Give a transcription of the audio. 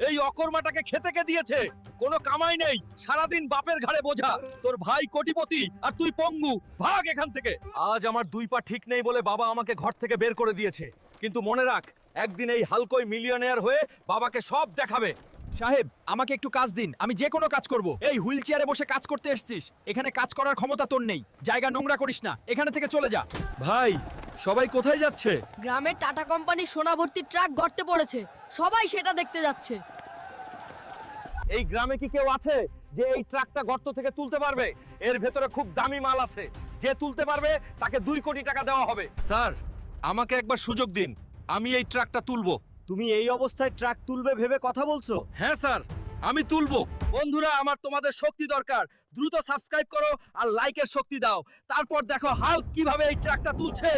এই অকর্মাটাকে খেতে কে দিয়েছে? কোনো কামাই নেই, সারাদিন বাপের ঘাড়ে বোঝা। তোর ভাই কোটিপতি আর তুই পঙ্গু। ভাগ এখান থেকে। আজ আমার দুই পা ঠিক নেই বলে বাবা আমাকে ঘর থেকে বের করে দিয়েছে, কিন্তু মনে রাখ, একদিন এই হালকই মিলিয়নেয়ার হয়ে বাবাকে সব দেখাবে। সাহেব, আমাকে একটু কাজ দিন, আমি যে কোনো কাজ করব। এই হুইল চেয়ারে বসে কাজ করতে এসেছিস, এখানে কাজ করার ক্ষমতা তোর নেই। জায়গা নোংরা করিস না, এখানে থেকে চলে যা। ভাই, সবাই কোথায় যাচ্ছে? গ্রামের টাটা কোম্পানির সোনা ভর্তি ট্রাক গর্তে পড়েছে, সবাই সেটা দেখতে যাচ্ছে। এই গ্রামে কি কেউ আছে যে এই ট্রাকটা গর্ত থেকে তুলতে পারবে? এর ভেতরে খুব দামি মাল আছে, যে তুলতে পারবে তাকে 2 কোটি টাকা দেওয়া হবে। স্যার, আমাকে একবার সুযোগ দিন, আমি এই ট্রাকটা তুলবো। তুমি এই অবস্থায় ট্রাক তুলবে ভেবে কথা বলছো? হ্যাঁ স্যার, আমি তুলবো। বন্ধুরা, আমার তোমাদের শক্তি দরকার। দ্রুত সাবস্ক্রাইব করো আর লাইকের শক্তি দাও। তারপর দেখো হাল্ক কিভাবে এই ট্রাকটা তুলছে।